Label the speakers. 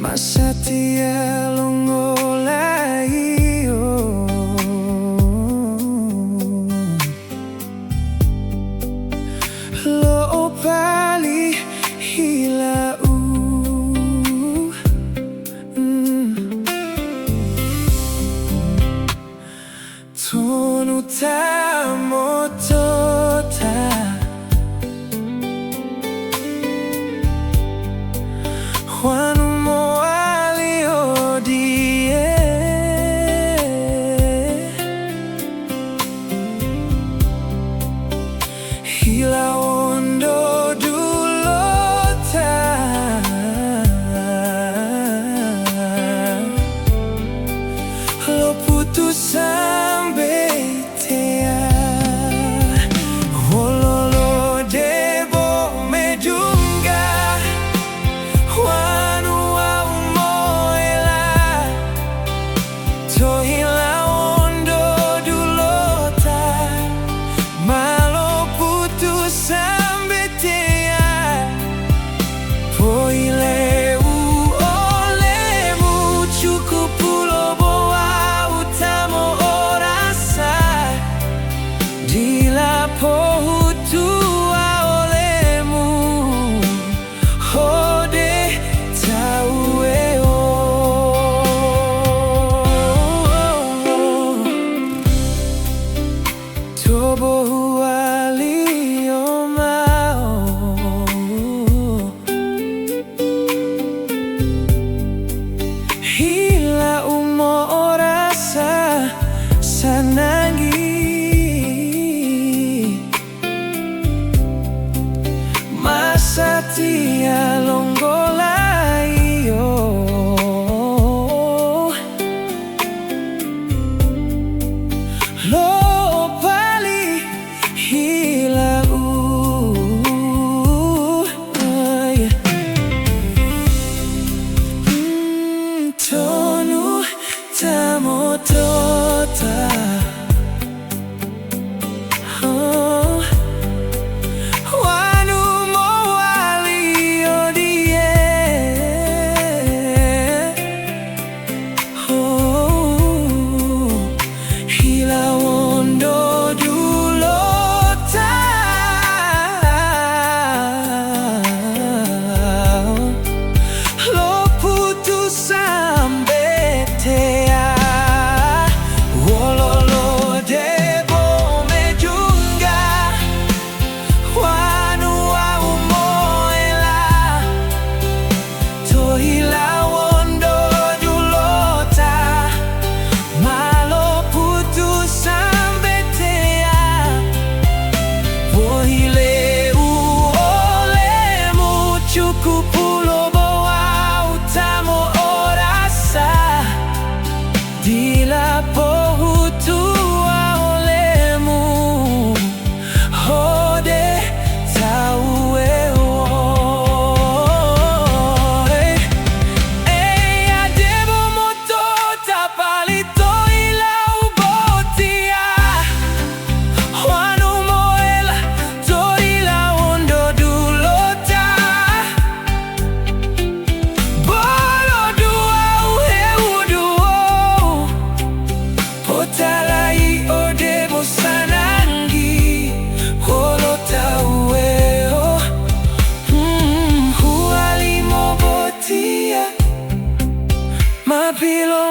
Speaker 1: Masatia longolai lo pali hila tonu tamotota Wanu moali odie hila ondo dulota lo putus sampai tea wololo debo medunga wanu au moela tohila ondo dulota malo putus sampai tea poile olemu cukup pulo boa utamo orasa dila pohutu olemu hode taue tobo huali omao hila umo orasa sanangi masatia longolai lo pali hila tonu tamotota wanu moali odie hila ondo dulota lo putus sampai tea wololo debo medunga wanu au moela tohila ondo dulota malo putus sampai tea pohile olemu cukup pulo boa utamo orasa dila pohutu olemu hode taue adebo moto tapalito ila ubotia wanu moela toila ondo dulota bolo dua uheuduo potalai odebo sanangi holo taueo huali mobotia mapilo